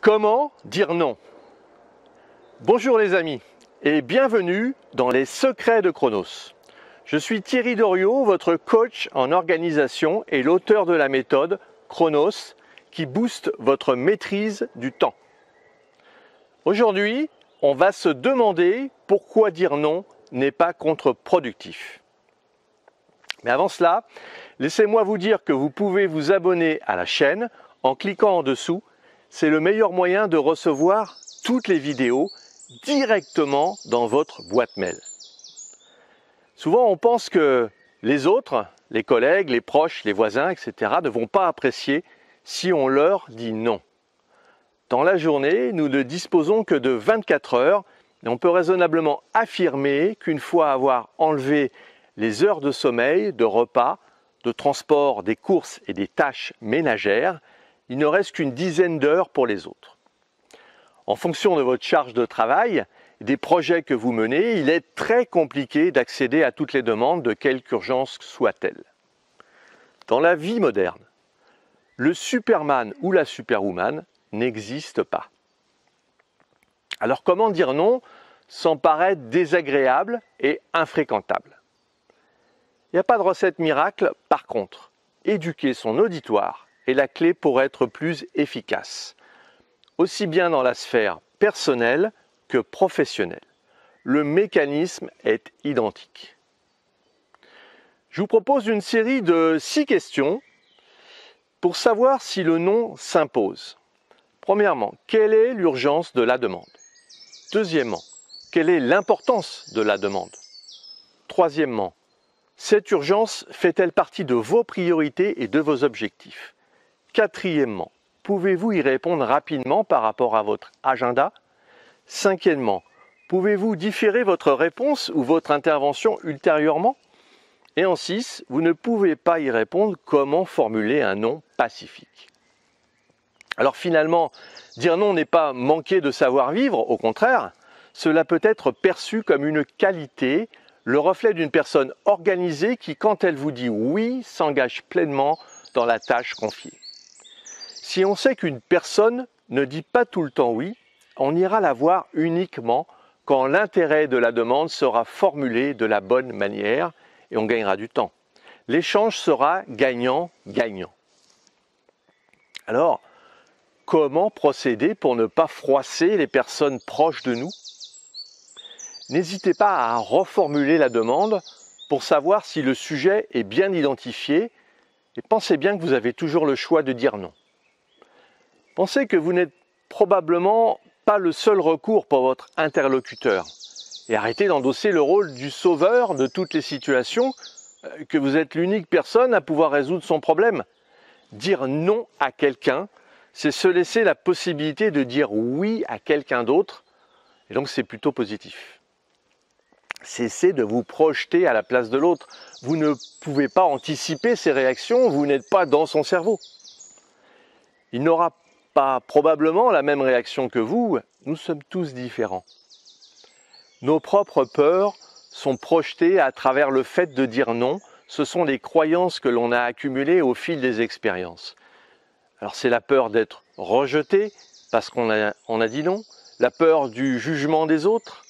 Comment dire non? Bonjour les amis et bienvenue dans les secrets de Chronos. Je suis Thierry Doriot, votre coach en organisation et l'auteur de la méthode Chronos qui booste votre maîtrise du temps. Aujourd'hui, on va se demander pourquoi dire non n'est pas contre-productif. Mais avant cela, laissez-moi vous dire que vous pouvez vous abonner à la chaîne en cliquant en dessous. C'est le meilleur moyen de recevoir toutes les vidéos directement dans votre boîte mail. Souvent, on pense que les autres, les collègues, les proches, les voisins, etc. ne vont pas apprécier si on leur dit non. Dans la journée, nous ne disposons que de 24 heures et on peut raisonnablement affirmer qu'une fois avoir enlevé les heures de sommeil, de repas, de transport, des courses et des tâches ménagères, il ne reste qu'une dizaine d'heures pour les autres. En fonction de votre charge de travail, des projets que vous menez, il est très compliqué d'accéder à toutes les demandes de quelque urgence soit-elle. Dans la vie moderne, le Superman ou la Superwoman n'existe pas. Alors comment dire non sans paraître désagréable et infréquentable? Il n'y a pas de recette miracle, par contre, éduquer son auditoire est la clé pour être plus efficace, aussi bien dans la sphère personnelle que professionnelle. Le mécanisme est identique. Je vous propose une série de 6 questions pour savoir si le non s'impose. Premièrement, quelle est l'urgence de la demande? Deuxièmement, quelle est l'importance de la demande? Troisièmement, cette urgence fait-elle partie de vos priorités et de vos objectifs? Quatrièmement, pouvez-vous y répondre rapidement par rapport à votre agenda? Cinquièmement, pouvez-vous différer votre réponse ou votre intervention ultérieurement? Et en 6, vous ne pouvez pas y répondre, comment formuler un non pacifique? Alors finalement, dire non n'est pas manquer de savoir-vivre, au contraire, cela peut être perçu comme une qualité, le reflet d'une personne organisée qui, quand elle vous dit oui, s'engage pleinement dans la tâche confiée. Si on sait qu'une personne ne dit pas tout le temps oui, on ira la voir uniquement quand l'intérêt de la demande sera formulé de la bonne manière et on gagnera du temps. L'échange sera gagnant-gagnant. Alors, comment procéder pour ne pas froisser les personnes proches de nous? N'hésitez pas à reformuler la demande pour savoir si le sujet est bien identifié et pensez bien que vous avez toujours le choix de dire non. Pensez que vous n'êtes probablement pas le seul recours pour votre interlocuteur et arrêtez d'endosser le rôle du sauveur de toutes les situations, que vous êtes l'unique personne à pouvoir résoudre son problème. Dire non à quelqu'un, c'est se laisser la possibilité de dire oui à quelqu'un d'autre et donc c'est plutôt positif. Cessez de vous projeter à la place de l'autre. Vous ne pouvez pas anticiper ses réactions, vous n'êtes pas dans son cerveau. Il n'aura pas probablement la même réaction que vous, nous sommes tous différents. Nos propres peurs sont projetées à travers le fait de dire non, ce sont les croyances que l'on a accumulées au fil des expériences. Alors c'est la peur d'être rejeté parce qu'on a dit non, la peur du jugement des autres,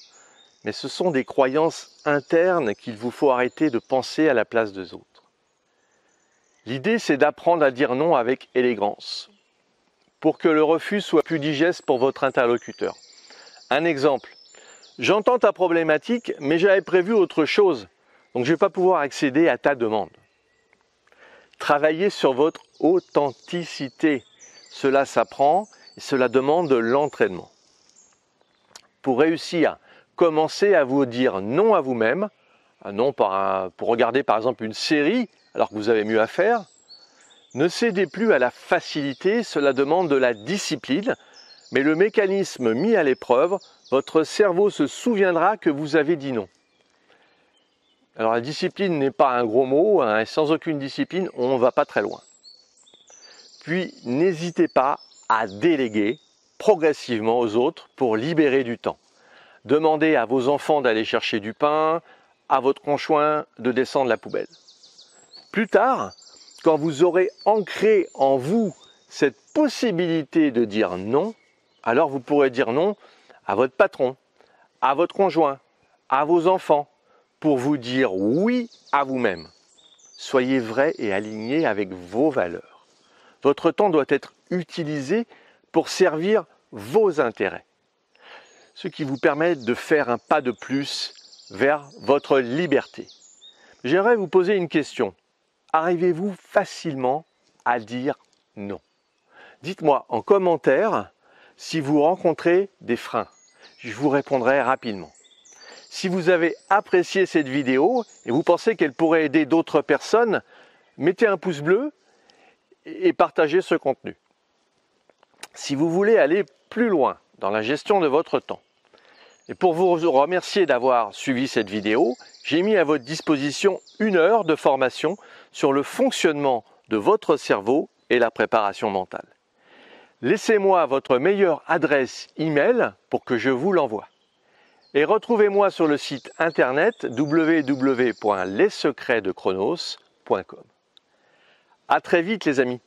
mais ce sont des croyances internes qu'il vous faut arrêter de penser à la place des autres. L'idée c'est d'apprendre à dire non avec élégance, pour que le refus soit plus digeste pour votre interlocuteur. Un exemple, j'entends ta problématique, mais j'avais prévu autre chose, donc je ne vais pas pouvoir accéder à ta demande. Travaillez sur votre authenticité, cela s'apprend et cela demande de l'entraînement. Pour réussir, commencez à vous dire non à vous-même, non pour regarder par exemple une série alors que vous avez mieux à faire. Ne cédez plus à la facilité, cela demande de la discipline, mais le mécanisme mis à l'épreuve, votre cerveau se souviendra que vous avez dit non. Alors la discipline n'est pas un gros mot, et sans aucune discipline, on ne va pas très loin. Puis n'hésitez pas à déléguer progressivement aux autres pour libérer du temps. Demandez à vos enfants d'aller chercher du pain, à votre conjoint de descendre la poubelle. Plus tard, quand vous aurez ancré en vous cette possibilité de dire non, alors vous pourrez dire non à votre patron, à votre conjoint, à vos enfants, pour vous dire oui à vous-même. Soyez vrai et aligné avec vos valeurs. Votre temps doit être utilisé pour servir vos intérêts, ce qui vous permet de faire un pas de plus vers votre liberté. J'aimerais vous poser une question. Arrivez-vous facilement à dire non? Dites-moi en commentaire si vous rencontrez des freins. Je vous répondrai rapidement. Si vous avez apprécié cette vidéo et vous pensez qu'elle pourrait aider d'autres personnes, mettez un pouce bleu et partagez ce contenu. Si vous voulez aller plus loin dans la gestion de votre temps, et pour vous remercier d'avoir suivi cette vidéo, j'ai mis à votre disposition 1 heure de formation sur le fonctionnement de votre cerveau et la préparation mentale. Laissez-moi votre meilleure adresse email pour que je vous l'envoie. Et retrouvez-moi sur le site internet www.lessecretsdechronos.com. À très vite les amis.